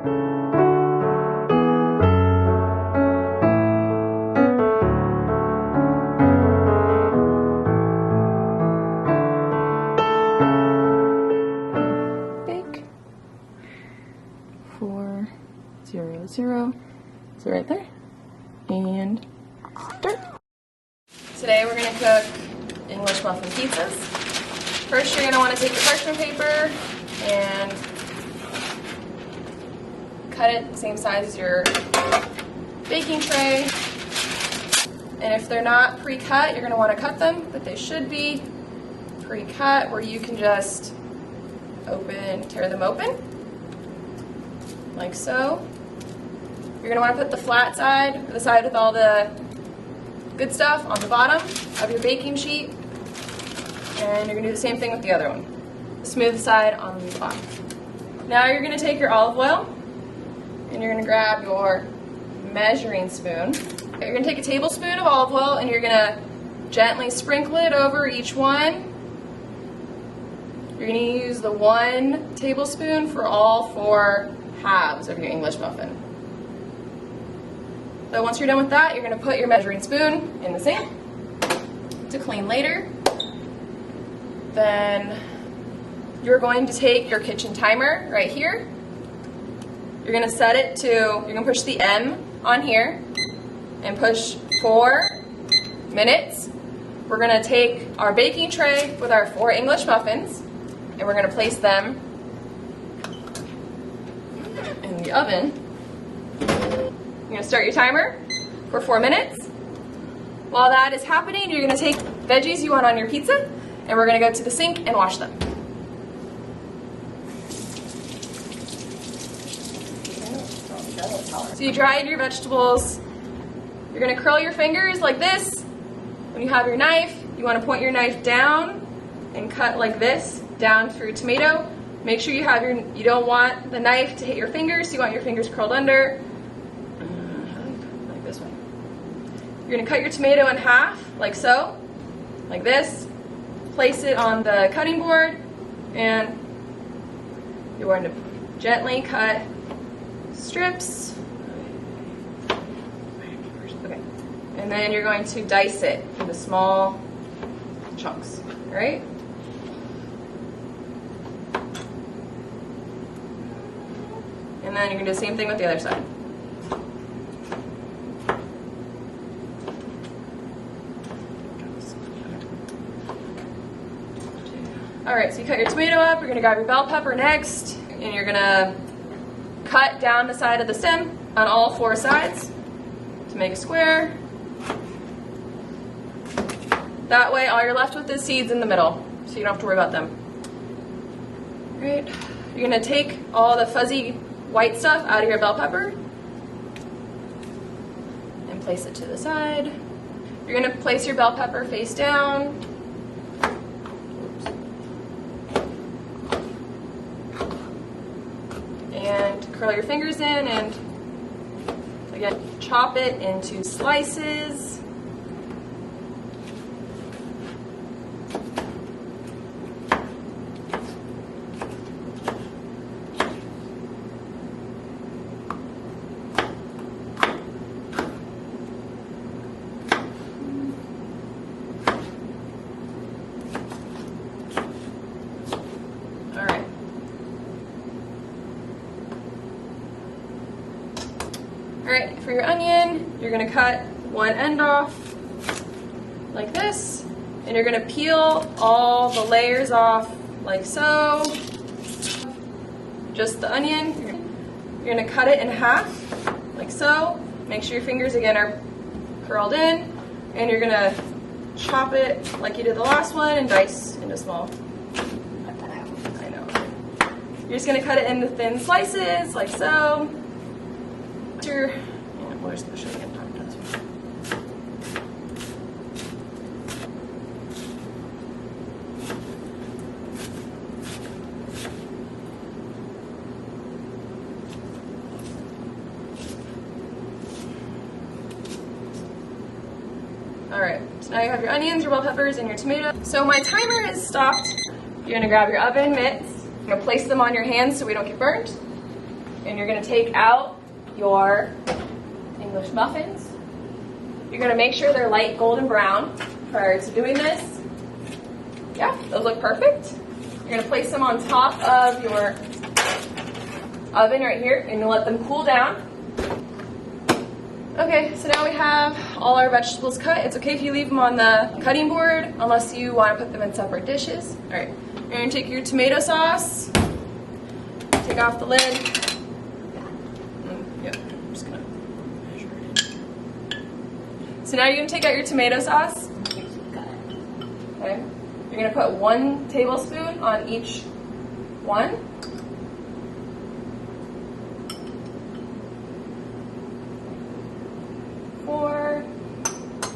Bake. 400. So right there. And start. Today we're going to cook English muffin pizzas. First you're going to want to take your parchment paper and cut it the same size as your baking tray. And if they're not pre-cut, you're going to want to cut them, but they should be pre-cut where you can just tear them open, like so. You're going to want to put the flat side, or the side with all the good stuff, on the bottom of your baking sheet. And you're going to do the same thing with the other one. The smooth side on the bottom. Now you're going to take your olive oil, and you're going to grab your measuring spoon. You're going to take a tablespoon of olive oil, and you're going to gently sprinkle it over each one. You're going to use the 1 tablespoon for all 4 halves of your English muffin. So once you're done with that, you're going to put your measuring spoon in the sink to clean later. Then you're going to take your kitchen timer right here. You're going to set it to, you're going to push the M on here and push 4 minutes. We're going to take our baking tray with our 4 English muffins and we're going to place them in the oven. You're going to start your timer for 4 minutes. While that is happening, you're going to take veggies you want on your pizza and we're going to go to the sink and wash them. So you dried your vegetables. You're going to curl your fingers like this. When you have your knife, you want to point your knife down and cut like this down through tomato. Make sure you don't want the knife to hit your fingers, so you want your fingers curled under. Like this way. You're going to cut your tomato in half, like so, like this. Place it on the cutting board, and you're going to gently cut strips. Okay. And then you're going to dice it into small chunks, all right? And then you're going to do the same thing with the other side. All right, so you cut your tomato up, you're going to grab your bell pepper next, and you're going to cut down the side of the stem on all 4 sides to make a square. That way all you're left with is seeds in the middle, so you don't have to worry about them. All right, you're going to take all the fuzzy white stuff out of your bell pepper and place it to the side. You're going to place your bell pepper face down. And curl your fingers in and again chop it into slices. Alright, for your onion, you're going to cut one end off like this, and you're going to peel all the layers off like so. Just the onion, you're going to cut it in half like so. Make sure your fingers again are curled in, and you're going to chop it like you did the last one and dice into small. I know. You're just going to cut it into thin slices like so. Where's the show again? Alright, so now you have your onions, your bell peppers, and your tomato. So my timer is stopped. You're going to grab your oven mitts. You're going to place them on your hands so we don't get burnt. and you're gonna take out your English muffins. You're gonna make sure they're light golden brown prior to doing this. Yeah, those look perfect. You're gonna place them on top of your oven right here and you'll let them cool down. Okay, so now we have all our vegetables cut. It's okay if you leave them on the cutting board unless you want to put them in separate dishes. All right, you're gonna take your tomato sauce, take off the lid. Yep, I'm just gonna measure it in. So now you're gonna take out your tomato sauce. Okay, you're gonna put 1 tablespoon on each one.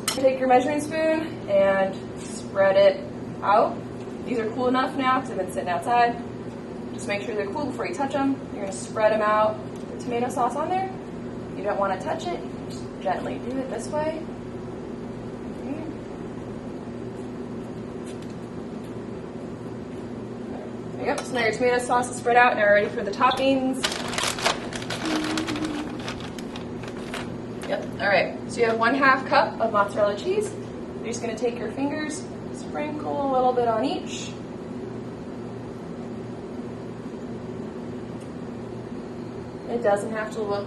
Take your measuring spoon and spread it out. These are cool enough now because they've been sitting outside. Just make sure they're cool before you touch them. You're going to spread them out, the tomato sauce on there. You don't want to touch it, just gently do it this way. Okay. There you go. So now your tomato sauce is spread out. Now we're ready for the toppings. Yep, all right, so you have 1/2 cup of mozzarella cheese. You're just gonna take your fingers, sprinkle a little bit on each. It doesn't have to look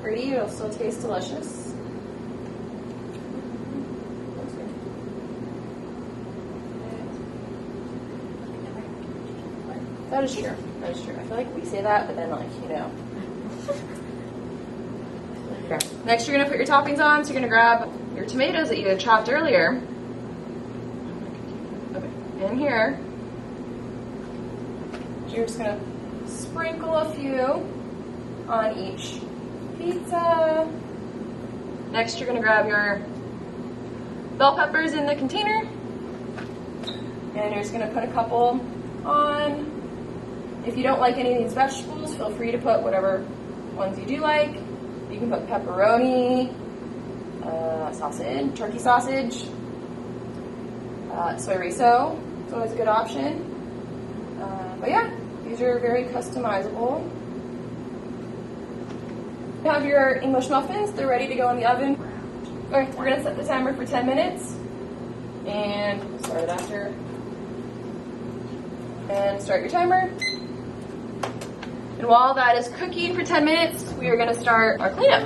pretty, it'll still taste delicious. That is true, that is true. I feel like we say that, but then Next, you're going to put your toppings on. So you're going to grab your tomatoes that you had chopped earlier. Okay, in here. You're just going to sprinkle a few on each pizza. Next, you're going to grab your bell peppers in the container. And you're just going to put a couple on. If you don't like any of these vegetables, feel free to put whatever ones you do like. You can put pepperoni, sausage, turkey sausage, soy riso. It's always a good option. But yeah, these are very customizable. You have your English muffins. They're ready to go in the oven. Okay, we're going to set the timer for 10 minutes. And start it after. And start your timer. And while that is cooking for 10 minutes, we are going to start our cleanup.